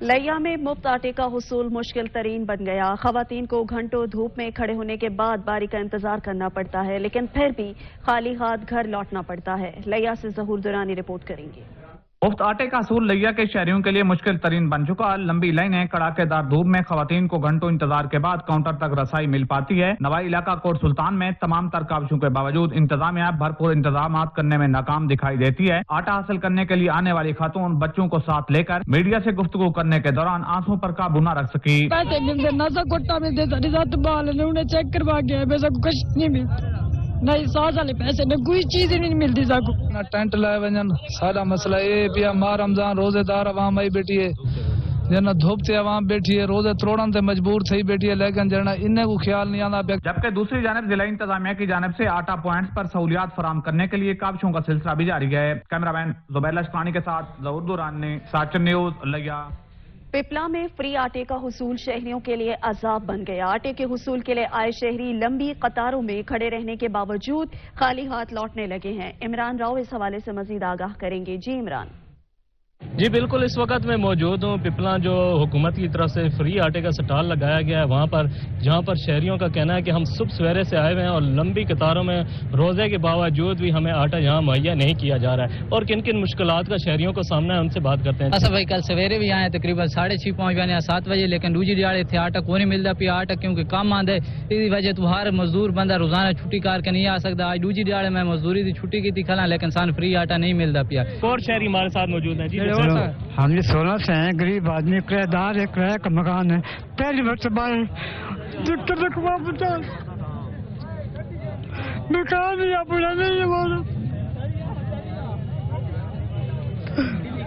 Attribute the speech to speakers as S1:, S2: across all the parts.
S1: لیا میں مفت آٹے کا حصول مشکل ترین بن گیا۔ خواتین کو گھنٹوں دھوپ میں کھڑے ہونے کے بعد باری کا انتظار کرنا پڑتا ہے، لیکن پھر بھی خالی ہاتھ گھر لوٹنا پڑتا ہے۔ لیا سے ظہور درانی رپورٹ کریں گے۔
S2: مفت آٹے کا حصول لیا کے شہریوں کے لیے مشکل ترین بن چکا۔ لمبی لائنیں، کڑاکے دار دھوپ میں خواتین کو گھنٹوں انتظار کے بعد کاؤنٹر تک رسائی مل پاتی ہے۔ نوائی علاقہ کوٹ سلطان میں تمام تر کاوشوں کے باوجود انتظامیہ بھرپور انتظامات کرنے میں ناکام دکھائی دیتی ہے۔ آٹا حاصل کرنے کے لیے آنے والی خاتون بچوں کو ساتھ لے کر میڈیا سے گفتگو کرنے کے دوران آنسوں پر قابو نہ رکھ سکی۔
S3: چیک کروا گیا نہ ساز والے پیسے نہ کوئی چیز نہیں ملتی ساکو نہ ٹینٹ لائے وجن سارا مسئلہ یہ پیا ماہ رمضان روزے دار عوام آئی بیٹھی ہے جنا دھوپ سے عوام بیٹھی ہے، روزے توڑن سے مجبور تھی بیٹھی ہے، لیکن جنا انہیں کو خیال نہیں آنا پیا۔
S2: جبکہ دوسری جانب ضلع انتظامیہ کی جانب سے آٹا پوائنٹس پر سہولیات فراہم کرنے کے لیے کاوشوں کا سلسلہ بھی جاری ہے۔ کیمرہ مین زبیر لشکرانی کے ساتھ ظہور درانی، ساچن نیوز، لیا۔
S1: پپلا میں فری آٹے کا حصول شہریوں کے لیے عذاب بن گیا۔ آٹے کے حصول کے لیے آئے شہری لمبی قطاروں میں کھڑے رہنے کے باوجود خالی ہاتھ لوٹنے لگے ہیں۔ عمران راؤ اس حوالے سے مزید آگاہ کریں گے۔ جی عمران۔
S4: جی بالکل، اس وقت میں موجود ہوں پپلا جو حکومت کی طرف سے فری آٹے کا سٹال لگایا گیا ہے وہاں پر، جہاں پر شہریوں کا کہنا ہے کہ ہم صبح سویرے سے آئے ہوئے ہیں اور لمبی قطاروں میں روزے کے باوجود بھی ہمیں آٹا یہاں مہیا نہیں کیا جا رہا ہے اور کن کن مشکلات کا شہریوں کو سامنا ہے، ان سے بات کرتے ہیں۔
S3: اصل بھائی کل سویرے بھی آئے تقریباً 6:30 پہنچ گئے 7 بجے، لیکن دوسری دیہڑے تھے آٹا کو نہیں ملتا پیا آٹا کیونکہ کام آندے، اس وجہ تو ہر مزدور بندہ روزانہ چھٹی کار کے نہیں آ سکتا۔ آج دوسری دیہڑے میں مزدوری کی چھٹی کی تھی کھلا، لیکن سان فری آٹا نہیں ملتا پیا۔
S4: اور شہری ہمارے ساتھ موجود ہیں۔ جی
S5: ہم 16 سے ہیں، غریب آدمی، کرایہ دار ہے، کرایہ کا مکان ہے، پہلی مرتبہ دقت رکھوا پتا مکان ہی اپنا نہیں ہے ہمارا۔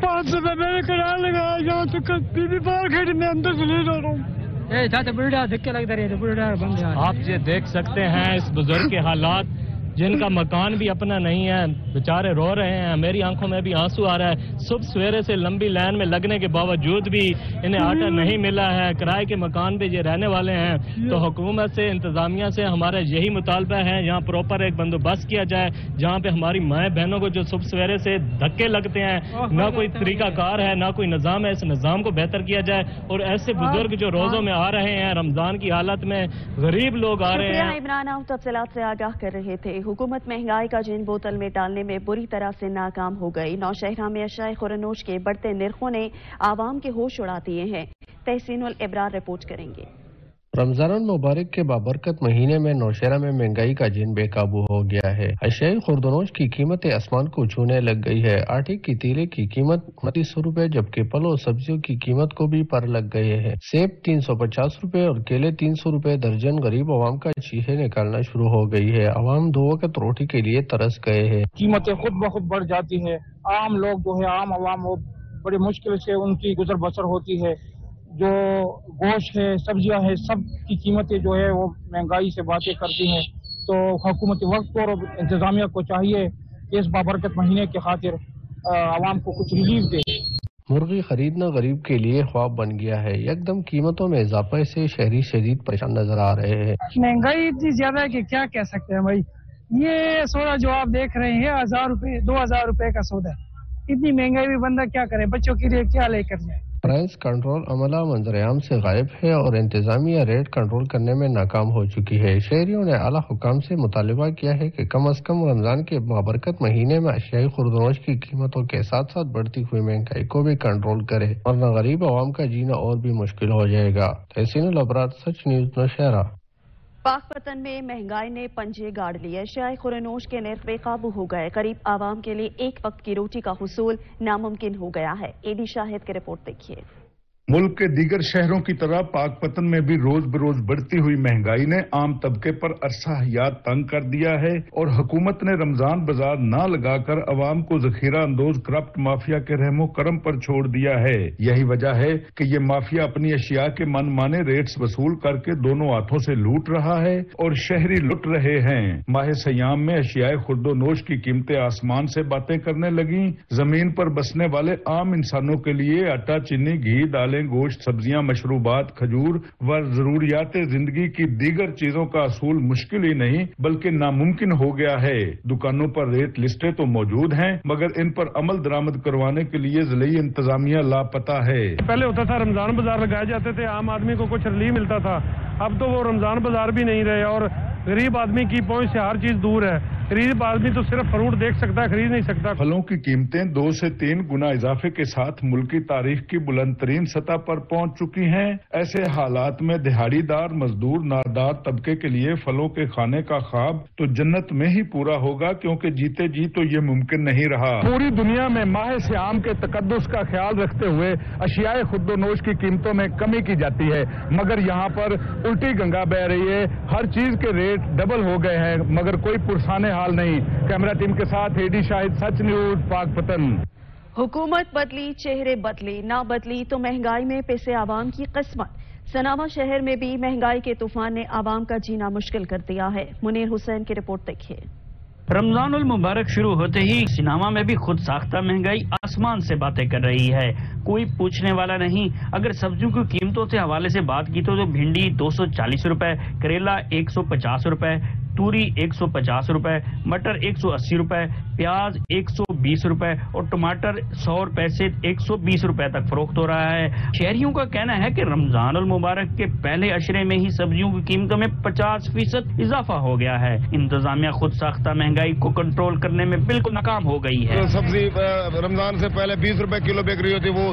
S5: 500 روپے میں نے کرایہ لگایا، یہاں تک بی باہر کھڑی، میں اندر سے نہیں جا رہا ہوں۔
S3: بلڈا دھکے لگتا رہے بلڈا بند۔
S4: آپ یہ دیکھ سکتے ہیں اس بزرگ کے حالات، جن کا مکان بھی اپنا نہیں ہے، بیچارے رو رہے ہیں، میری آنکھوں میں بھی آنسو آ رہا ہے۔ صبح سویرے سے لمبی لائن میں لگنے کے باوجود بھی انہیں آٹا نہیں ملا ہے۔ کرائے کے مکان پہ یہ رہنے والے ہیں، تو حکومت سے، انتظامیہ سے ہمارا یہی مطالبہ ہے یہاں پراپر ایک بندوبست کیا جائے، جہاں پہ ہماری مائیں بہنوں کو جو صبح سویرے سے دھکے لگتے ہیں، نہ کوئی طریقہ کار ہے، نہ کوئی نظام ہے، اس نظام کو بہتر کیا جائے اور ایسے بزرگ جو روزوں میں آ رہے ہیں، رمضان کی حالت میں غریب لوگ آ رہے ہیں۔
S1: عمران آپ تفصیلات سے آگاہ کر رہے تھے۔ حکومت مہنگائی کا جن بوتل میں ڈالنے میں بری طرح سے ناکام ہو گئی۔ نوشہرہ میں اشیاء خورنوش کے بڑھتے نرخوں نے عوام کے ہوش اڑا دیے ہیں۔ تحسین الابرار رپورٹ کریں گے۔
S6: رمضان المبارک کے بابرکت مہینے میں نوشہرہ میں مہنگائی کا جن بے قابو ہو گیا ہے۔ اشیاء خوردنوش کی قیمتیں آسمان کو چھونے لگ گئی ہے۔ آٹے کی تیلے کی قیمت 2900 روپے، جبکہ پھل اور سبزیوں کی قیمت کو بھی پر لگ گئے ہیں۔ سیب 350 روپے اور کیلے 300 روپے درجن۔ غریب عوام کا چیخیں نکالنا شروع ہو گئی ہے۔ عوام 2 وقت روٹی کے لیے ترس گئے ہیں۔
S7: قیمتیں خود بخود بڑھ جاتی ہیں، عام لوگ جو ہے، عام عوام وہ بڑی مشکل سے ان کی گزر بسر ہوتی ہے۔ جو گوشت ہے، سبزیاں ہیں، سب کی قیمتیں جو ہے وہ مہنگائی سے باتیں کرتی ہیں۔ تو حکومت وقت اور انتظامیہ کو چاہیے کہ اس بابرکت مہینے کی خاطر عوام کو کچھ ریلیف دے۔
S6: مرغی خریدنا غریب کے لیے خواب بن گیا ہے۔ یکدم قیمتوں میں اضافے سے شہری شدید پریشان نظر آ رہے ہیں۔
S3: مہنگائی اتنی زیادہ ہے کہ کیا کہہ سکتے ہیں بھائی۔ یہ سودا جو آپ دیکھ رہے ہیں 1000 روپے 2000 روپے کا سودا ہے، اتنی مہنگائی بھی بندہ کیا کرے، بچوں کے لیے کیا لے کر جائے۔
S6: پرائس کنٹرول عملہ منظر عام سے غائب ہے اور انتظامیہ ریٹ کنٹرول کرنے میں ناکام ہو چکی ہے۔ شہریوں نے اعلیٰ حکام سے مطالبہ کیا ہے کہ کم از کم رمضان کے بابرکت مہینے میں اشیاء خوردنوش کی قیمتوں کے ساتھ ساتھ بڑھتی ہوئی مہنگائی کو بھی کنٹرول کرے، ورنہ غریب عوام کا جینا اور بھی مشکل ہو جائے گا۔ تحسین الابرار، سچ نیوز، نوشہرہ۔
S1: پاک پتن میں مہنگائی نے پنجے گاڑ لیے۔ اشیاء خورنوش کے نرخ بے قابو ہو گئے۔ قریب عوام کے لیے ایک وقت کی روٹی کا حصول ناممکن ہو گیا ہے۔ اے بی شاہد کی رپورٹ دیکھیے۔
S8: ملک کے دیگر شہروں کی طرح پاک پتن میں بھی روز بروز بڑھتی ہوئی مہنگائی نے عام طبقے پر عرصہ حیات تنگ کر دیا ہے اور حکومت نے رمضان بازار نہ لگا کر عوام کو ذخیرہ اندوز کرپٹ مافیا کے رحم و کرم پر چھوڑ دیا ہے۔ یہی وجہ ہے کہ یہ مافیا اپنی اشیاء کے من مانے ریٹس وصول کر کے دونوں ہاتھوں سے لوٹ رہا ہے اور شہری لٹ رہے ہیں۔ ماہ سیام میں اشیاء خورد و نوش کی قیمتیں آسمان سے باتیں کرنے لگیں۔ زمین پر بسنے والے عام انسانوں کے لیے آٹا، چینی، گھی، دال फलें, गोश्त, सब्जियां, मशरूबात, खजूर व जरूरियात जिंदगी की दीगर चीजों का असूल मुश्किल ही नहीं बल्कि नामुमकिन हो गया है। दुकानों पर रेट लिस्टें तो मौजूद हैं मगर इन पर अमल दरामद करवाने के लिए ज़िली इंतजामिया लापता है।
S9: पहले होता था रमजान बाजार लगाए जाते थे, आम आदमी को कुछ रिलीफ मिलता था। अब तो वो रमजान बाजार भी नहीं रहे और गरीब आदमी की पहुंच से हर चीज दूर है। गरीब आदमी तो सिर्फ फ्रूट देख सकता है, खरीद नहीं सकता।
S8: फलों की कीमतें 2 से 3 गुना इजाफे के साथ मुल्की तारीख की बुलंद तरीन सतह पर पहुंच चुकी हैं। ऐसे हालात में दिहाड़ीदार, मजदूर, नादार तबके के लिए फलों के खाने का ख्वाब तो जन्नत में ही पूरा होगा, क्योंकि जीते जी तो ये मुमकिन नहीं रहा।
S9: पूरी दुनिया में माह सियाम के तकद्दुस का ख्याल रखते हुए अशियाए खुद्दोनोश की कीमतों में कमी की जाती है, मगर यहाँ पर उल्टी गंगा बह रही है। हर चीज के रेट डबल हो गए हैं मगर कोई पुरसाने हाल नहीं। कैमरा टीम के साथ एडी शाहिद, सच न्यूज, पाकपतन।
S1: हुकूमत बदली, चेहरे बदले, ना बदली तो महंगाई में पिसे आवाम की किस्मत। सनावा शहर में भी महंगाई के तूफान ने आवाम का जीना मुश्किल कर दिया है। मुनीर हुसैन की रिपोर्ट देखिए।
S10: रमजानुल मुबारक शुरू होते ही सिनामा में भी खुद साख्ता महंगाई आसमान से बातें कर रही है, कोई पूछने वाला नहीं। अगर सब्जियों की कीमतों से हवाले से बात की तो भिंडी 240 रुपए, करेला 150 रुपए, तूरी 150 रुपए, मटर 180 रुपए, प्याज 120 रुपए और टमाटर 100 रुपए से 120 रुपए तक फरोख्त हो रहा है। शहरियों का कहना है कि रमजानुल मुबारक के पहले अशरे में ही सब्जियों की कीमतों में 50% इजाफा हो गया है। इंतजामिया खुद साख्ता महंगाई को कंट्रोल करने में बिल्कुल नाकाम हो गई है।
S11: सब्जी रमजान से पहले 20 रुपए किलो बिक रही होती, वो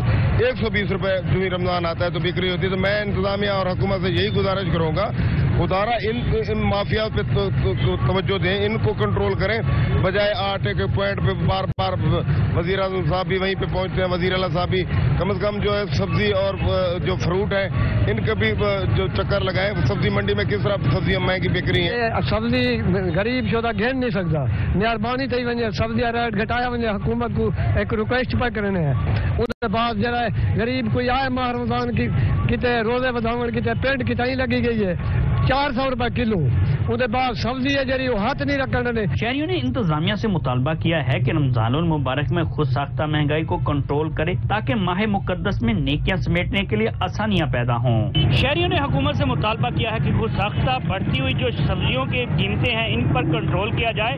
S11: 120 रुपए जो रमजान आता है तो बिक रही होती। तो मैं इंतजामिया और हुकूमत से यही गुजारिश करूंगा, खुदारा इन माफिया पे तवज्जो दें, इनको कंट्रोल करें, बजाय आटे के पॉइंट पे बार बार वजीर आज़म साहब भी वहीं पे पहुंचते हैं, वजीर आला साहब भी कम से कम जो है सब्जी और जो फ्रूट है इनके भी जो चक्कर लगाएं। सब्जी मंडी में किस तरह सब्जियां महंगी बिक रही हैं।
S3: सब्जी गरीब शोधा घेर नहीं सकता, मेहरबानी थी वजे सब्जी रेट घटाया वजे। हुकूमत को एक रिक्वेस्ट पे करने है, उसके बाद जरा गरीब कोई आए माह रमजान की कितने रोजे बधावन कितने पेंट कितनी लगी गई है 400 रुपए किलो, उसके बाद सब्जी है जरी हाथ नहीं रखने।
S10: शहरियों ने इंतजामिया से मुतालबा किया है कि रमजानुल मुबारक में खुद साख्ता महंगाई को कंट्रोल करे ताकि माह मुकद्दस में नेकियां समेटने के लिए आसानियां पैदा हों। शहरियों ने हुकूमत से मुतालबा किया है कि खुद साख्ता बढ़ती हुई जो सब्जियों की कीमतें हैं इन पर कंट्रोल किया जाए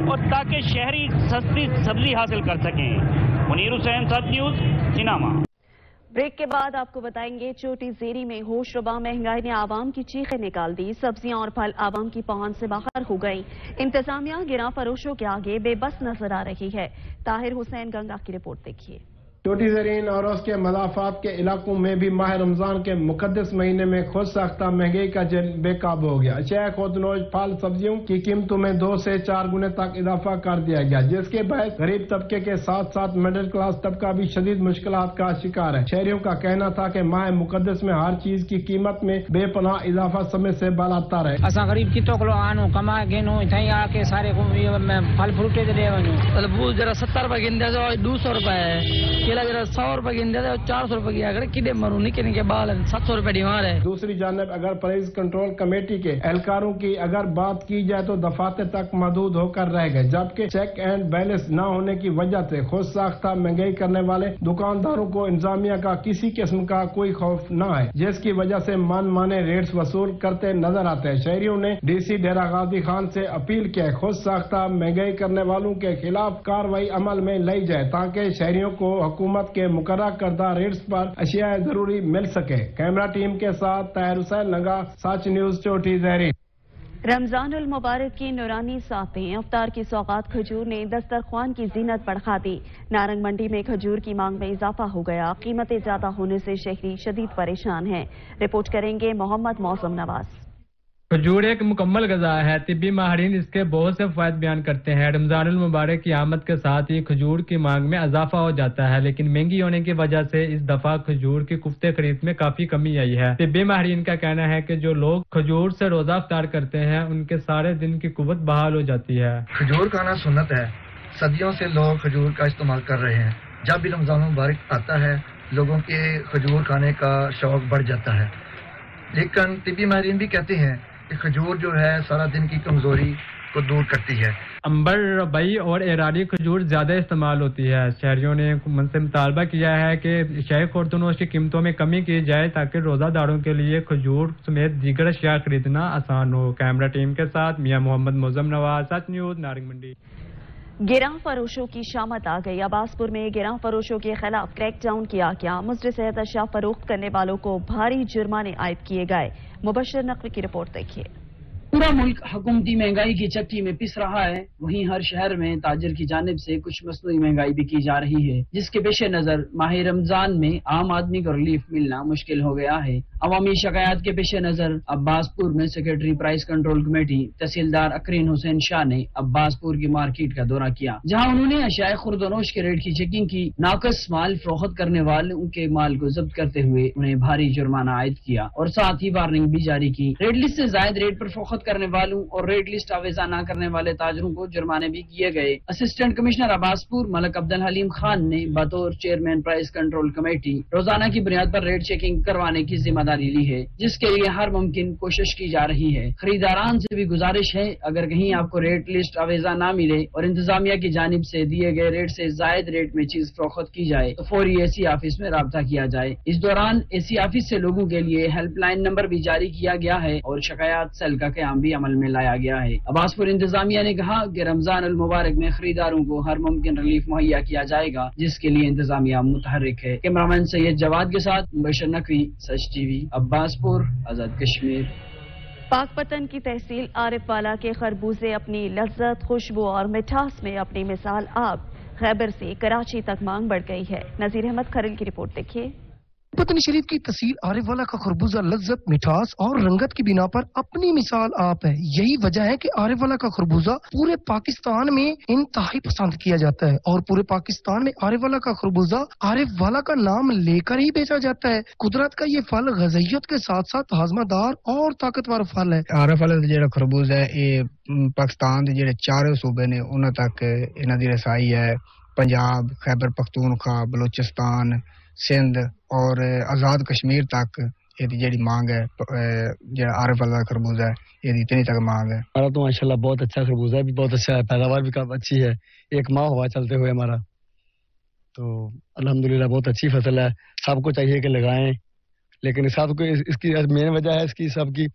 S10: और ताकि शहरी सस्ती सब्जी हासिल कर सकें। मुनीर हुसैन, सच न्यूज, सिनामा।
S1: ब्रेक के बाद आपको बताएंगे चोटी ज़ेरी में होशरुबा महंगाई ने आवाम की चीखें निकाल दी। सब्जियां और फल आवाम की पहुंच से बाहर हो गई। इंतजामिया गिरा फरोशों के आगे बेबस नजर आ रही है। ताहिर हुसैन गंगा की रिपोर्ट देखिए।
S12: चोटी ज़रीन और उसके मदाफात के इलाकों में भी माह रमजान के मुकद्दस महीने में खुद साख्ता महंगाई का जल बेकाबू हो गया। शेख खुदनोश फल सब्जियों की कीमतों में 2 से 4 गुने तक इजाफा कर दिया गया, जिसके बाद गरीब तबके के साथ साथ मिडिल क्लास तबका भी शदीद मुश्किलात का शिकार है। शहरियों का कहना था कि माह मुकद्दस में हर चीज की कीमत में बेपनाह इजाफा समय से बलातर है।
S13: असा गरीब की तो आनो कमा गेनो इथई आके सारे फल फ्रूटे दे तरबूज जरा 70 रुपए गिनदे 200 रुपए है, जरा 100 रुपए गिनदे 400 रुपए की अगर किडे मरू निके निके बाल 700 रुपए डिमांड है।
S12: दूसरी जानब अगर प्राइस कंट्रोल कमेटी के एहलकारों की अगर बात की जाए तो दफातर तक महदूद होकर रह गए, जबकि चेक एंड बैलेंस न होने की वजह से खुद साख्ता महंगाई करने वाले दुकानदारों को इंतजामिया का किसी किस्म का कोई खौफ न है, जिसकी वजह से मन माने रेट्स वसूल करते नजर आते हैं। शहरियों ने DC डेरा गाजी खान से अपील किया खुद साख्ता महंगाई करने वालों के खिलाफ कार्रवाई अमल में लाई जाए ताकि शहरियों को हुकूमत के मुकर्रर करदा रेट्स पर अशिया जरूरी मिल सके। कैमरा टीम के साथ ताहिर हुसैन नंगा, सच न्यूज, चोटी ज़हरी।
S1: रमजानुल मुबारक की नूरानी सातें अफ्तार की सौगात खजूर ने दस्तरख्वान की जीनत बढ़ा दी। नारंग मंडी में खजूर की मांग में इजाफा हो गया। कीमतें ज्यादा होने से शहरी शदीद परेशान हैं। रिपोर्ट करेंगे मोहम्मद मौसम नवाज।
S14: खजूर एक मुकम्मल गज़ा है। तिब्बी माहिरीन इसके बहुत से फायदे बयान करते हैं। रमजानुल मुबारक की आमद के साथ ही खजूर की मांग में इजाफा हो जाता है, लेकिन महंगी होने की वजह से इस दफा खजूर की कुफ्ते खरीद में काफी कमी आई है। तिब्बी माहिरीन का कहना है कि जो लोग खजूर से रोजा इफ्तार करते हैं उनके सारे दिन की कुव्वत बहाल हो जाती है।
S15: खजूर खाना सुन्नत है। सदियों से लोग खजूर का इस्तेमाल कर रहे हैं। जब भी रमजानुल मुबारक आता है लोगों के खजूर खाने का शौक बढ़ जाता है, लेकिन तिब्बी माहिरीन भी कहते हैं कि खजूर जो है सारा दिन की कमजोरी کو دور کرتی ہے۔
S14: امبر، ربئی اور ایرانی کھجور زیادہ استعمال ہوتی ہے۔ شہریوں نے حکومت سے مطالبہ کیا ہے کہ اشیاء خوردنوش کی قیمتوں میں کمی کی جائے تاکہ روزہ داروں کے لیے کھجور سمیت دیگر اشیاء خریدنا آسان ہو۔ کیمرہ ٹیم کے ساتھ میاں محمد معظم نواز، سچ نیوز، نارنگ منڈی۔
S1: گراں فروشوں کی شامت آ گئی۔ عباسپور میں گراں فروشوں کے خلاف کریک ڈاؤن کیا گیا۔ مضر صحت اشیاء فروخت کرنے والوں کو بھاری جرمانے عائد کیے گئے۔ مبشر نقوی کی رپورٹ دیکھیے۔
S16: پورا ملک حکومتی مہنگائی کی چکی میں پس رہا ہے، وہیں ہر شہر میں تاجر کی جانب سے کچھ مصنوعی مہنگائی بھی کی جا رہی ہے، جس کے پیش نظر ماہ رمضان میں عام آدمی کو ریلیف ملنا مشکل ہو گیا ہے۔ عوامی شکایات کے پیش نظر عباسپور میں سیکرٹری پرائس کنٹرول کمیٹی تحصیلدار اکرین حسین شاہ نے عباسپور کی مارکیٹ کا دورہ کیا، جہاں انہوں نے اشیاء خوردنوش کے ریٹ کی چیکنگ کی۔ ناقص مال فروخت کرنے والوں کے مال کو ضبط کرتے ہوئے انہیں بھاری جرمانہ عائد کیا اور ساتھ ہی وارننگ بھی جاری کی۔ ریٹ لسٹ سے زائد ریٹ پر فروخت کرنے والوں اور ریٹ لسٹ آویزہ نہ کرنے والے تاجروں کو جرمانے بھی کیے گئے۔ اسسٹنٹ کمشنر عباسپور ملک عبدالحلیم خان نے بطور چیئرمین پرائس کنٹرول کمیٹی روزانہ کی بنیاد پر ریٹ چیکنگ کروانے کی ذمہ داری لی ہے، جس کے لیے ہر ممکن کوشش کی جا رہی ہے۔ خریداران سے بھی گزارش ہے، اگر کہیں آپ کو ریٹ لسٹ آویزہ نہ ملے اور انتظامیہ کی جانب سے دیے گئے ریٹ سے زائد ریٹ میں چیز فروخت کی جائے تو فوری اے سی آفس میں رابطہ کیا جائے۔ اس دوران اے سی آفس سے لوگوں کے لیے ہیلپ لائن نمبر بھی جاری کیا گیا ہے اور شکایات سیل کا قیام بھی عمل میں لایا گیا ہے۔ عباسپور انتظامیہ نے کہا کہ رمضان المبارک میں خریداروں کو ہر ممکن ریلیف مہیا کیا جائے گا، جس کے لیے انتظامیہ متحرک ہے۔ کیمرامین سید جواد کے ساتھ مبشر نقوی، سچ ٹی وی، عباسپور، آزاد کشمیر۔
S1: پاک پتن کی تحصیل عارف والا کے خربوزے اپنی لذت، خوشبو اور مٹھاس میں اپنی مثال آپ۔ خیبر سے کراچی تک مانگ بڑھ گئی ہے۔ نذیر احمد کھرل کی رپورٹ دیکھیے۔
S17: پتن شریف کی تحصیل عارف والا کا خربوزہ لذت، مٹھاس اور رنگت کی بنا پر اپنی مثال آپ ہے۔ یہی وجہ ہے کہ عارف والا کا خربوزہ پورے پاکستان میں انتہائی پسند کیا جاتا ہے اور پورے پاکستان میں عارف والا کا خربوزہ عارف والا کا نام لے کر ہی بیچا جاتا ہے۔ قدرت کا یہ پھل غذائیت کے ساتھ ساتھ ہاضمہ دار اور طاقتور پھل ہے۔
S18: عارف والا جڑا خربوزہ ہے یہ پاکستان کے جڑے چاروں صوبے نے انہاں تک انہاں دی رسائی ہے۔ پنجاب، خیبر پختونخوا، بلوچستان، سندھ اور آزاد کشمیر تک یہ جڑی مانگ ہے، جڑا عارف والا خربوزہ ہے یہ اتنی تک مانگ ہے۔
S19: ہمارا تو ماشاءاللہ بہت اچھا خربوزہ ہے، بھی بہت اچھا ہے، پیداوار بھی کافی اچھی ہے، 1 ماہ ہوا چلتے ہوئے ہمارا، تو الحمدللہ بہت اچھی فصل ہے۔ سب کو چاہیے کہ لگائیں، لیکن سب کو اس کی مین وجہ ہے اس کی سب کی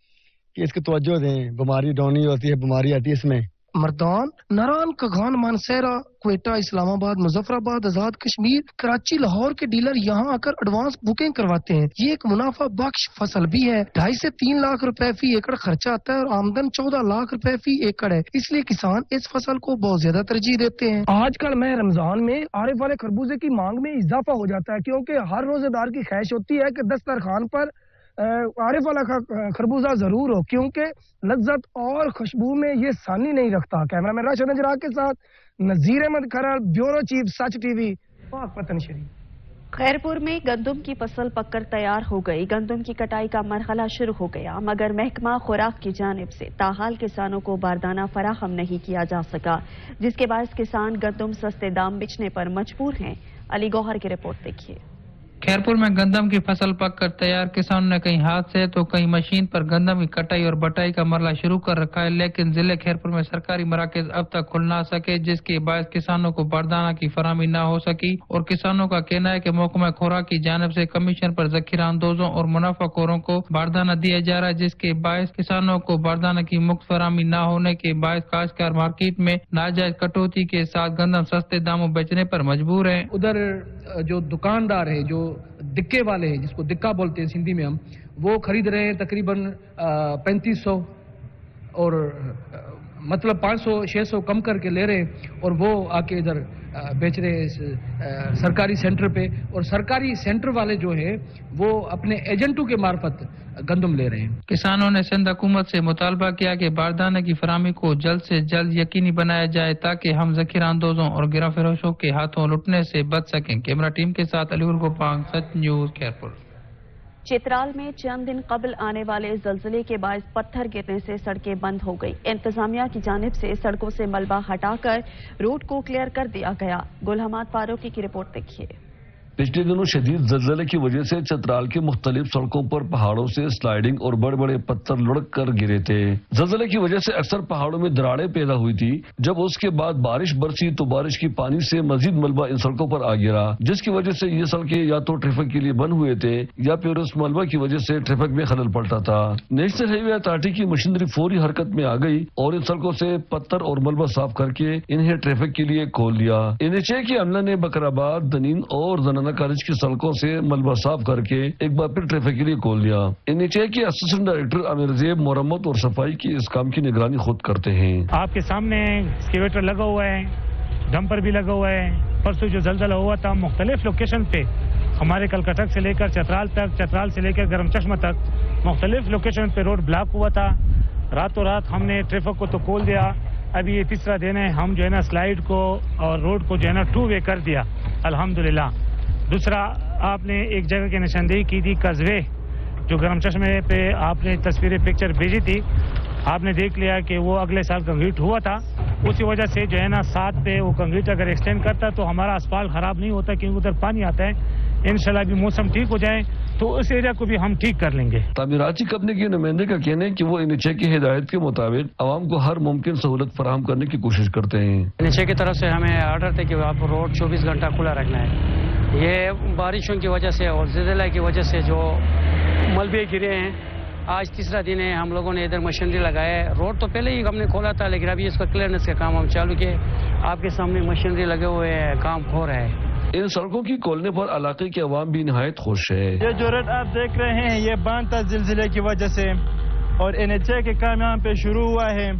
S19: کہ اس کی توجہ دیں۔ بیماری ڈونی ہوتی ہے، بیماری آتی ہے اس میں۔
S17: مردان، ناران، کگان، مانسہرہ، کوئٹہ، اسلام آباد، مظفر آباد، آزاد کشمیر، کراچی، لاہور کے ڈیلر یہاں آ کر ایڈوانس بکنگ کرواتے ہیں۔ یہ ایک منافع بخش فصل بھی ہے۔ 2.5 سے 3 لاکھ روپے فی ایکڑ خرچہ آتا ہے اور آمدن 14 لاکھ روپے فی ایکڑ ہے، اس لیے کسان اس فصل کو بہت زیادہ ترجیح دیتے ہیں۔
S12: آج کل ماہ رمضان میں عارف والے خربوزے کی مانگ میں اضافہ ہو جاتا ہے، کیونکہ ہر روزے دار کی خواہش ہوتی ہے کہ دسترخوان پر عارف والا خربوزہ ضرور ہو، کیونکہ لذت اور خوشبو میں یہ ثانی نہیں رکھتا۔ کیمرہ مین راشد نجرا کے ساتھ نذیر احمد کھرل، بیورو چیف، سچ ٹی وی، پاک پتن شریف۔
S1: خیرپور میں گندم کی فصل پک کر تیار ہو گئی۔ گندم کی کٹائی کا مرحلہ شروع ہو گیا، مگر محکمہ خوراک کی جانب سے تاحال کسانوں کو باردانہ فراہم نہیں کیا جا سکا، جس کے باعث کسان گندم سستے دام بیچنے پر مجبور ہیں۔ علی گوہر کی رپورٹ دیکھیے۔
S20: خیرپور میں گندم کی فصل پک کر تیار، کسانوں نے کہیں ہاتھ سے تو کہیں مشین پر گندم کی کٹائی اور بٹائی کا مرحلہ شروع کر رکھا ہے، لیکن ضلع خیرپور میں سرکاری مراکز اب تک کھل نہ سکے، جس کے باعث کسانوں کو باردانہ کی فراہمی نہ ہو سکی، اور کسانوں کا کہنا ہے کہ محکمہ خوراک کی جانب سے کمیشن پر ذخیرہ اندوزوں اور منافع خوروں کو باردانہ دیا جا رہا ہے، جس کے باعث کسانوں کو باردانہ کی مفت فراہمی نہ ہونے کے باعث کاشتکار مارکیٹ میں ناجائز کٹوتی کے ساتھ گندم سستے داموں بیچنے پر مجبور ہیں۔
S21: ادھر جو دکاندار ہے، جو دکے والے ہیں، جس کو دکا بولتے ہیں سندھی میں ہم، وہ خرید رہے ہیں تقریباً 3500 اور مطلب 500-600 کم کر کے لے رہے ہیں، اور وہ آ کے ادھر بیچ رہے ہیں سرکاری سینٹر پہ، اور سرکاری سینٹر والے جو ہیں وہ اپنے ایجنٹوں کے معرفت گندم لے رہے ہیں۔
S20: کسانوں نے سندھ حکومت سے مطالبہ کیا کہ باردانہ کی فراہمی کو جلد سے جلد یقینی بنایا جائے تاکہ ہم ذخیرہ اندوزوں اور گراں فروشوں کے ہاتھوں لٹنے سے بچ سکیں۔ کیمرہ ٹیم کے ساتھ علی گوپانگ، سچ نیوز، خیرپور۔
S1: چترال میں چند دن قبل آنے والے زلزلے کے باعث پتھر گرنے سے سڑکیں بند ہو گئی۔ انتظامیہ کی جانب سے سڑکوں سے ملبہ ہٹا کر روڈ کو کلیئر کر دیا گیا۔ گل حماد فاروقی کی رپورٹ دیکھیے۔
S2: पिछले दिनों शदीद जलजले की वजह से चतराल के मुख्तलिफ सड़कों पर पहाड़ों से स्लाइडिंग और बड़े बड़े पत्थर लुढ़क कर गिरे थे। जलजले की वजह से अक्सर पहाड़ों में दरारें पैदा हुई थी। जब उसके बाद बारिश बरसी तो बारिश की पानी से मजीद मलबा इन सड़कों पर आ गिरा, जिसकी वजह से ये सड़कें या तो ट्रैफिक के लिए बंद हुए थे या फिर उस मलबा की वजह से ट्रैफिक में खलल पड़ता था। नेशनल हाईवे अथॉरिटी की मशीनरी फौरी हरकत में आ गई और इन सड़कों से पत्थर और मलबा साफ करके इन्हें ट्रैफिक के लिए खोल दिया। NHA की अमला ने बकराबाद, दनीन और जनाना कॉलेज की सड़कों से मलबा साफ करके एक बार फिर ट्रैफिक के लिए खोल दिया। NHA के असिस्टेंट डायरेक्टर आमिर ज़ेब मरम्मत और सफाई की इस काम की निगरानी खुद करते हैं।
S22: आपके सामने एक्सकेवेटर लगा हुआ है, डंपर भी लगा हुआ है। परसों जो जलजला हुआ था मुख्तलिफ लोकेशन पे हमारे कलकटक से लेकर चतराल तक, चतराल से लेकर गरम चश्मा तक मुख्तलिफ लोकेशन पे रोड ब्लॉक हुआ था। रातों रात हमने ट्रैफिक को तो खोल दिया। अभी ये तीसरा दिन है, हम जो है ना स्लाइड को और रोड को जो है ना 2 वे कर दिया अल्हम्दुलिल्लाह। दूसरा, आपने एक जगह की निशानदेही की थी कस्बे, जो गरम चश्मे पे आपने तस्वीरें पिक्चर भेजी थी, आपने देख लिया कि वो अगले साल कंक्रीट हुआ था। उसी वजह से जो है ना 7 पे वो कंक्रीट अगर एक्सटेंड करता तो हमारा अस्पताल खराब नहीं होता, क्योंकि उधर पानी आता है। इंशाल्लाह भी मौसम ठीक हो जाए तो उस एरिया को भी हम ठीक कर लेंगे।
S2: तामीराती कंपनी के नुमाइंदे का कहना है कि वो NHA की हिदायत के मुताबिक आवाम को हर मुमकिन सहूलत फराहम करने की कोशिश करते हैं।
S23: NHA की तरफ से हमें ऑर्डर थे कि आप रोड 24 घंटा खुला रखना है। ये बारिशों की वजह से और ज़िलज़ला की वजह से जो मलबे गिरे हैं, आज तीसरा दिन है, हम लोगों ने इधर मशीनरी लगाया है। रोड तो पहले ही हमने खोला था, लेकिन अभी इसका क्लियरेंस का काम हम चालू किए। आपके सामने मशीनरी लगे हुए हैं, काम हो रहा है।
S2: इन सड़कों की खोलने पर इलाके के अवाम भी निहायत खुश है।
S24: ये जो रोड आप देख रहे हैं ये बांध था जिलजिले की वजह से, और NHA के काम यहाँ पे शुरू हुआ है।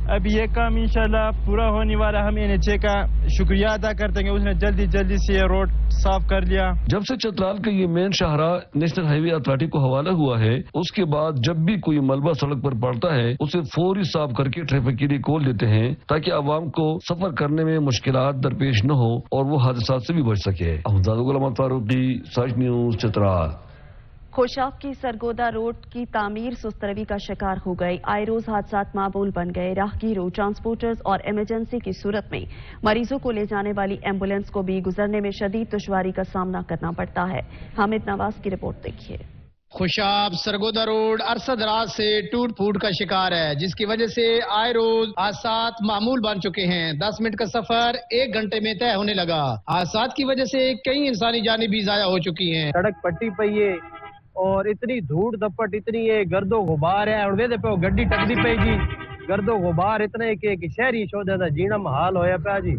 S24: अभी ये काम इंशाल्लाह पूरा होने वाला। हम NHA का शुक्रिया अदा करते हैं, उसने जल्दी से ये रोड साफ कर लिया।
S2: जब से चतराल का ये मेन शाहराह नेशनल हाईवे अथॉरिटी को हवाला हुआ है, उसके बाद जब भी कोई मलबा सड़क पर पड़ता है उसे फौरी साफ करके ट्रैफिक के लिए खोल देते हैं, ताकि आवाम को सफर करने में मुश्किलात दरपेश न हो और वो हादसा से भी बच सके। अहमद गुलाम फारूकी, सच न्यूज, चतराल।
S1: खुशाब की सरगोदा रोड की तामीर सुस्तरवी का शिकार हो गई। आए रोज हादसात मामूल बन गए। राहगीरों, ट्रांसपोर्टर्स और इमरजेंसी की सूरत में मरीजों को ले जाने वाली एम्बुलेंस को भी गुजरने में शदीद दुश्वारी का सामना करना पड़ता है। हामिद नवाज की रिपोर्ट देखिए।
S25: खुशाब सरगोदा रोड अरसद रात से टूट फूट का शिकार है, जिसकी वजह से आए रोज हादसात मामूल बन चुके हैं। 10 मिनट का सफर 1 घंटे में तय होने लगा। हादसात की वजह से कई इंसानी जानें भी जाया हो चुकी हैं।
S26: सड़क पट्टी पे ये और इतनी धूड़ धप्पट, इतनी ये गर्दो गुबार है, और वे पे गड्डी टकदी पेगी। गर्दो गुबार इतने कि शहरी शोधा दा जीना महाल होया पिया जी।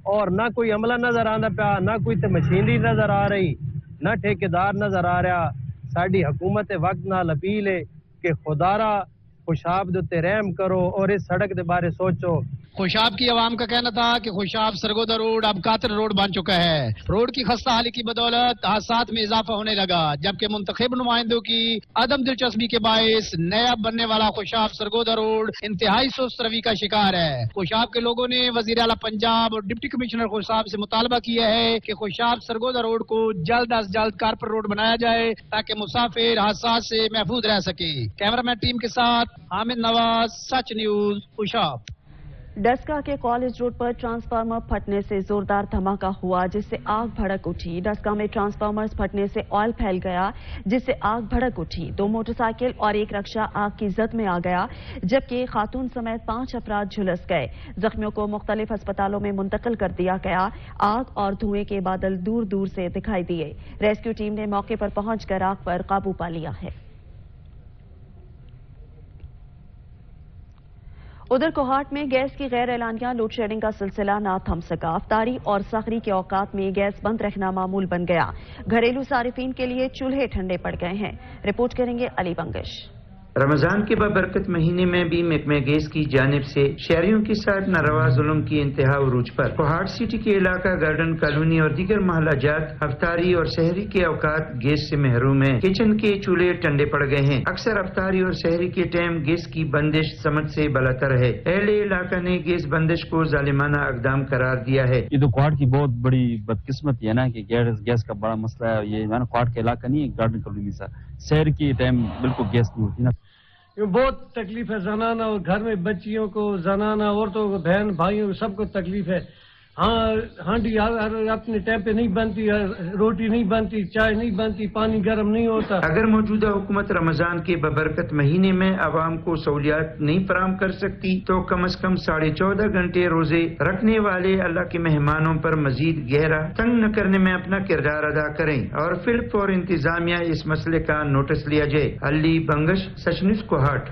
S26: और ना कोई अमला नजर आंदा पिया, ना कोई ते मशीनरी नजर आ रही, ना ठेकेदार नजर आ रहा। साडी हुकूमत वक्त नाल अपील है कि खुदारा खुशाब दे उत्ते रहम करो और इस सड़क के बारे सोचो।
S25: खुशाब की आवाम का कहना था कि खुशाब सरगोदा रोड अब कातर रोड बन चुका है। रोड की खस्ता हाली की बदौलत हादसात में इजाफा होने लगा, जबकि मुंतखब नुमाइंदों की अदम दिलचस्पी के बायस नया बनने वाला खुशाब सरगोदा रोड इंतहाई सुस्त रवि का शिकार है। खुशाब के लोगों ने वजीर आला पंजाब और डिप्टी कमिश्नर खुशाब से मुतालबा किया है कि खुशाब सरगोदा रोड को जल्द अज जल्द कारपेट रोड बनाया जाए, ताकि मुसाफिर हादसात से महफूज रह सके। कैमरामैन टीम के साथ हामिद नवाज, सच न्यूज, खुशाब।
S1: डस्का के कॉलेज रोड पर ट्रांसफार्मर फटने से जोरदार धमाका हुआ, जिससे आग भड़क उठी। डस्का में ट्रांसफार्मर्स फटने से ऑयल फैल गया, जिससे आग भड़क उठी। 2 मोटरसाइकिल और 1 रक्षा आग की जद में आ गया, जबकि खातून समेत 5 अफराद झुलस गए। जख्मियों को मुख्तलिफ अस्पतालों में मुंतकिल कर दिया गया। आग और धुएं के बादल दूर दूर से दिखाई दिए। रेस्क्यू टीम ने मौके पर पहुंचकर आग पर काबू पा लिया है। उधर कोहाट में गैस की गैर एलानिया लोड शेडिंग का सिलसिला ना थम सका। इफ्तारी और सहरी के औकात में गैस बंद रखना मामूल बन गया। घरेलू सारिफीन के लिए चूल्हे ठंडे पड़ गए हैं। रिपोर्ट करेंगे अली बंगश।
S27: रमजान के बाबरकत महीने में भी महकमा गैस की जानिब से शहरियों के साथ नारवा जुल्म की इंतहा उरूज पर कोहाट सिटी के इलाका गार्डन कॉलोनी और दीगर महलाजात अफ्तारी और शहरी के औकात गैस से महरूम है। किचन के चूल्हे ठंडे पड़ गए हैं। अक्सर अफ्तारी और शहरी के टाइम गैस की बंदिश समझ से बलातर है। अहले इलाका ने गैस बंदिश को जालिमाना इक़दाम करार दिया है।
S28: ये तो कोहाट की बहुत बड़ी बदकिस्मती है ना कि गैस का बड़ा मसला है। ये कोहाट का इलाका नहीं है, गार्डन कॉलोनी सा शहर की टाइम बिल्कुल गैस नहीं होती ना।
S29: बहुत तकलीफ है जनाना और घर में बच्चियों को, जनाना औरतों को, बहन भाइयों को सबको तकलीफ है।
S21: हाँ हांडी अपने टाइम पे नहीं बनती, रोटी नहीं बनती, चाय नहीं बनती, पानी गर्म नहीं होता।
S27: अगर मौजूदा हुकूमत रमजान के बबरकत महीने में आवाम को सहूलियात नहीं फराम कर सकती तो कम से कम 14.5 घंटे रोजे रखने वाले अल्लाह के मेहमानों पर मजीद गहरा तंग न करने में अपना किरदार अदा करें और फिर और इंतजामिया इस मसले का नोटिस लिया जाए। अली बंगश, सच न्यूज़ कोहाट।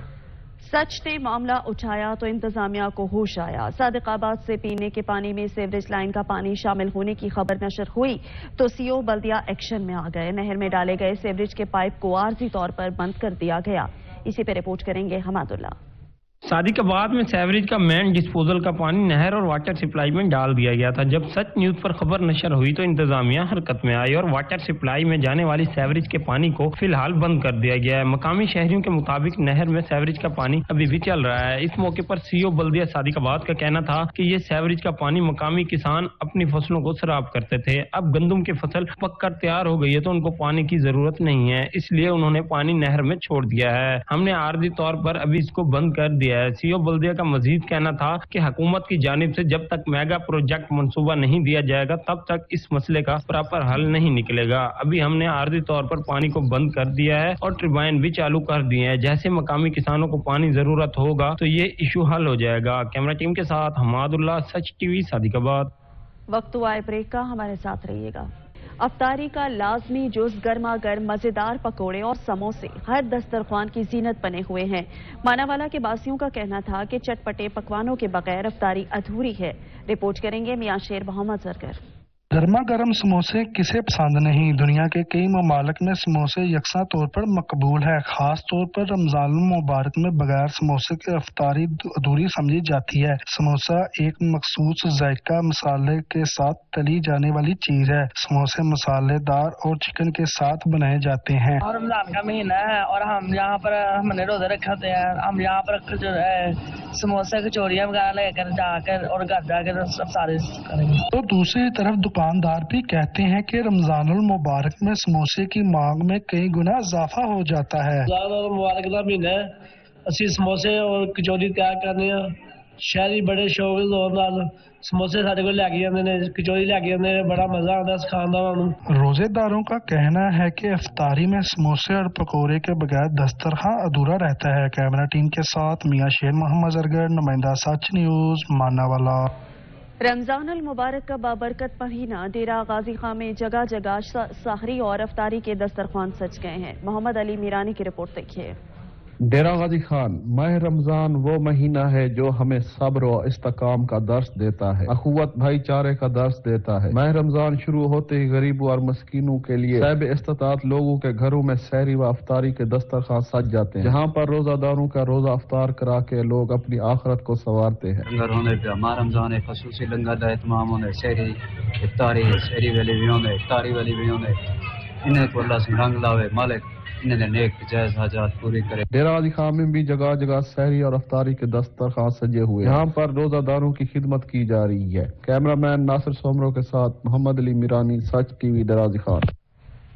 S1: सच ने मामला उठाया तो इंतजामिया को होश आया। सादिकाबाद से पीने के पानी में सीवरेज लाइन का पानी शामिल होने की खबर नशर हुई तो सीओ बल्दिया एक्शन में आ गए। नहर में डाले गए सीवरेज के पाइप को आर्जी तौर पर बंद कर दिया गया। इसी पर रिपोर्ट करेंगे हमादुल्ला।
S3: सादिकाबाद में सेवरेज का मेन डिस्पोजल का पानी नहर और वाटर सप्लाई में डाल दिया गया था। जब सच न्यूज पर खबर नशर हुई तो इंतजामिया हरकत में आई और वाटर सप्लाई में जाने वाली सेवरेज के पानी को फिलहाल बंद कर दिया गया है। मकामी शहरियों के मुताबिक नहर में सेवरेज का पानी अभी भी चल रहा है। इस मौके पर सीओ बल्दिया सादिकाबाद का कहना था कि ये सेवरेज का पानी मकामी किसान अपनी फसलों को सराब करते थे। अब गंदम की फसल पककर तैयार हो गई है तो उनको पानी की जरूरत नहीं है, इसलिए उन्होंने पानी नहर में छोड़ दिया है। हमने आर्जी तौर पर अभी इसको बंद कर दिया है। सीओ बल्दिया का मजीद कहना था कि हुकूमत की जानिब से जब तक मेगा प्रोजेक्ट मंसूबा नहीं दिया जाएगा तब तक इस मसले का प्रॉपर हल नहीं निकलेगा। अभी हमने आर्जी तौर पर पानी को बंद कर दिया है और टर्बाइन भी चालू कर दिए हैं। जैसे मकामी किसानों को पानी जरूरत होगा तो ये इशू हल हो जाएगा। कैमरा टीम के साथ हमादुल्ला, सच टीवी, सादिकाबाद।
S1: वक्त हुआ है ब्रेक का, हमारे साथ रहिएगा। अफ्तारी का लाजमी जुज़ गर्मा गर्म मजेदार पकोड़े और समोसे हर दस्तरख्वान की जीनत बने हुए हैं। मानावाला के बासियों का कहना था कि चटपटे पकवानों के बगैर अफ्तारी अधूरी है। रिपोर्ट करेंगे मियां शेर मोहम्मद जरगर।
S4: गर्मा गर्म समोसे किसे पसंद नहीं। दुनिया के कई ममालिक में समोसे यकसा तौर पर मकबूल है। खास तौर पर रमजान मुबारक में बगैर समोसे के अफ्तारी अधूरी समझी जाती है। समोसा एक मखसूस जायका मसाले के साथ तली जाने वाली चीज है। समोसे मसालेदार और चिकन के साथ बनाए जाते हैं।
S13: और रमजान का महीना है और हम यहाँ पर हमने रोजे रखते हैं। हम यहाँ पर जो है समोसे कचौड़ियाँ वगैरह लेकर जाकर और घर जाकर अफ्तारी करेंगे। तो
S4: दूसरी तरफ दुकानदार भी कहते हैं कि रमजानुल मुबारक में समोसे की मांग में कई गुना इजाफा हो जाता है।
S26: रमजानुल मुबारक का महीना है, असि समोसे और कचौड़ी तैयार करने शहरी बड़े शौक नाल समोसे सारे को लैके जाते हैं, कचौड़ी लैके जाते हैं, बड़ा मजा आता है खाने का।
S4: रोजेदारों का कहना है कि इफ्तारी में समोसे और पकौड़े के बगैर दस्तरखान अधूरा रहता है। कैमरा टीम के साथ मियां शेर मोहम्मद जरगर, नुमाइंदा सच न्यूज, मानावाला।
S1: रमजानुल मुबारक का बाबरकत महीना डेरा गाजी खां में जगह जगह सहरी और अफ्तारी के दस्तरखान सज गए हैं। मोहम्मद अली मीरानी की रिपोर्ट देखिए।
S5: डेरा गाजी खान, माह रमजान वो महीना है जो हमें सब्र और इस्तकाम का दर्स देता है, अखुवत भाईचारे का दर्स देता है। माह रमजान शुरू होते ही गरीबों और मस्कीनों के लिए साहिब इस्तात लोगों के घरों में सहरी व अफ्तारी के दस्तरखान सज जाते हैं, जहाँ पर रोजादारों का रोजा अफ्तार करा के लोग अपनी आखिरत को संवारते हैं।
S6: लंगर होने पे माह रमजान खसूसी लंगर का एहतमाम होने, सहरी इफ्तारी सहरी वाली भी होने, इफ्तारी वाली भी होने, इन्हें को अल्लाह से रंग लावे मालिक नेक जायज हाजात पूरी करे।
S5: डेरा गाजी खान में भी जगह जगह सहरी और अफ्तारी के दस्तरखान सजे हुए, यहाँ पर रोजादारों की खिदमत की जा रही है। कैमरामैन नासिर सोमरो के साथ मोहम्मद अली मीरानी, सच टीवी, डेरा गाजी खान।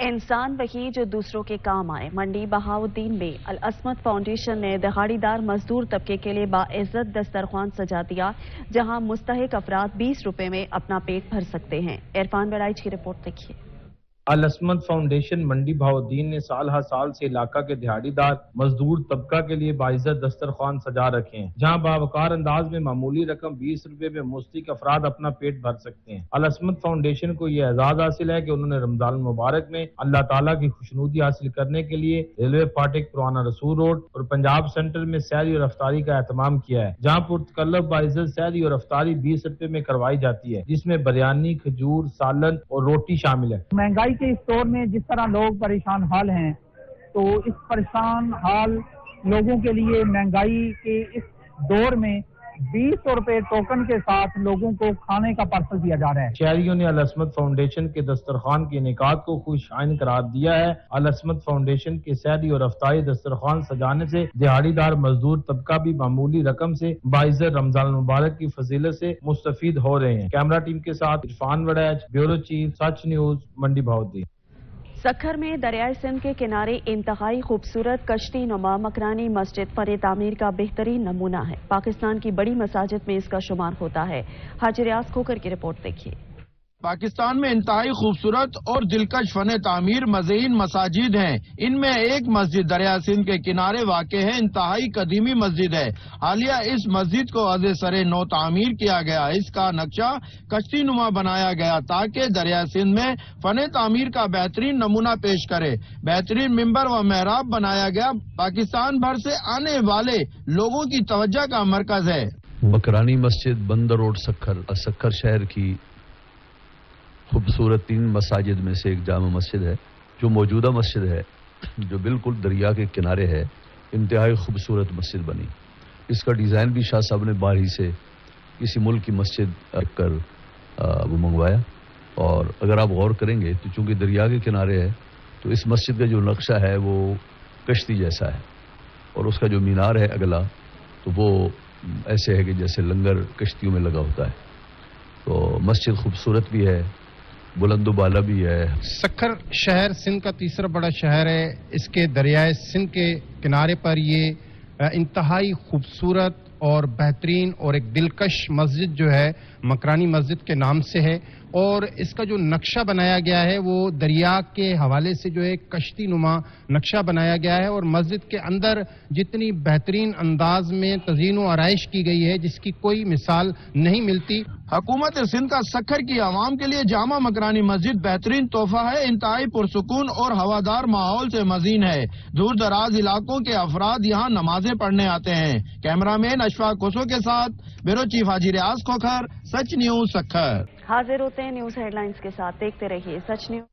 S1: इंसान वही जो दूसरों के काम आए। मंडी बहाउद्दीन में अल अस्मत फाउंडेशन ने दिहाड़ीदार मजदूर तबके के लिए बाइज्जत दस्तरखान सजा दिया, जहां मुस्तहिक अफराद 20 रुपए में अपना पेट भर सकते हैं। इरफान बड़ाइच की रिपोर्ट देखिए।
S7: अल अस्मत फाउंडेशन मंडी बहाउद्दीन ने साल हर साल से इलाका के दिहाड़ीदार मजदूर तबका के लिए बाइज्जत दस्तरखान सजा रखे हैं, जहां बावकार अंदाज में मामूली रकम 20 रुपए में मुस्तहिक अफराद अपना पेट भर सकते हैं। अल अस्मत फाउंडेशन को यह एजाज हासिल है कि उन्होंने रमजान मुबारक में अल्लाह ताला की खुशनुदी हासिल करने के लिए रेलवे फाटक पुराना रसूल रोड और पंजाब सेंटर में सहरी और अफ्तारी का एहतमाम किया है, जहाँ पुरतकल्लफ बाइज्जत सहरी और अफ्तारी 20 रुपए में करवाई जाती है, जिसमें बिरयानी, खजूर, सालन और रोटी शामिल है।
S8: महंगाई के इस दौर में जिस तरह लोग परेशान हाल हैं, तो इस परेशान हाल लोगों के लिए महंगाई के इस दौर में 20 रुपए टोकन के साथ लोगों को खाने का पार्सल दिया जा रहा है।
S7: शहरियों ने अल अस्मत फाउंडेशन के दस्तरखान के इनेकाद को खुशआइन करार दिया है। अल अस्मत फाउंडेशन के सहरी और अफ्तारी दस्तरखान सजाने से दिहाड़ीदार मजदूर तबका भी मामूली रकम से बाइज्जत रमजान मुबारक की फजीलत से मुस्तफीद हो रहे हैं। कैमरा टीम के साथ इरफान वड़ैच, ब्यूरो चीफ, सच न्यूज, मंडी बहाउद्दीन।
S1: सखर में दरियाए सिंध के किनारे इंतहाई खूबसूरत कश्ती नुमा मकरानी मस्जिद पर तामीर का बेहतरीन नमूना है। पाकिस्तान की बड़ी मसाजिद में इसका शुमार होता है। हाजी रियाज खोकर की रिपोर्ट देखिए।
S9: पाकिस्तान में इंतहाई खूबसूरत और दिलकश फन तामीर मज़ीन मसाजिद हैं। इनमें एक मस्जिद दरिया सिंध के किनारे वाक़ है। इंतहाई कदीमी मस्जिद है। हालिया इस मस्जिद को अज़े सरे नो तामीर किया गया। इसका नक्शा कश्ती नुमा बनाया गया ताकि दरिया सिंध में फन तामीर का बेहतरीन नमूना पेश करे। बेहतरीन मिंबर व मेहराब बनाया गया। पाकिस्तान भर से आने वाले लोगों की तवज्जो का मरकज है।
S2: मकरानी मस्जिद बंदर रोड सखर शहर की खूबसूरत 3 मसाजिद में से एक जामा मस्जिद है। जो मौजूदा मस्जिद है जो बिल्कुल दरिया के किनारे है, इंतहाई खूबसूरत मस्जिद बनी। इसका डिज़ाइन भी शाह साहब ने बाहरी से किसी मुल्क की मस्जिद कर वो मंगवाया। और अगर आप गौर करेंगे तो चूंकि दरिया के किनारे है तो इस मस्जिद का जो नक्शा है वो कश्ती जैसा है और उसका जो मीनार है अगला तो वो ऐसे है कि जैसे लंगर कश्तियों में लगा होता है। तो मस्जिद खूबसूरत भी है, बुलंदो बाला भी है।
S10: सखर शहर सिंध का तीसरा बड़ा शहर है। इसके दरियाए सिंध के किनारे पर ये इंतहाई खूबसूरत और बेहतरीन और एक दिलकश मस्जिद जो है मकरानी मस्जिद के नाम से है। और इसका जो नक्शा बनाया गया है वो दरिया के हवाले से जो है कश्ती नुमा नक्शा बनाया गया है। और मस्जिद के अंदर जितनी बेहतरीन अंदाज में तज़ीन व आराइश की गई है जिसकी कोई मिसाल नहीं मिलती।
S9: हुकूमत सिंध का सखर की आवाम के लिए जामा मकरानी मस्जिद बेहतरीन तोहफा है। इंतहाई पुरसुकून और हवादार माहौल से मज़ीन है। दूर दराज इलाकों के अफराद यहाँ नमाजें पढ़ने आते हैं। कैमरामैन अशफाक कोसो के साथ ब्यूरो चीफ हाजी रियाज खोखर, सच न्यूज सखर।
S1: हाजिर होते हैं न्यूज हेडलाइंस के साथ। देखते रहिए सच न्यूज।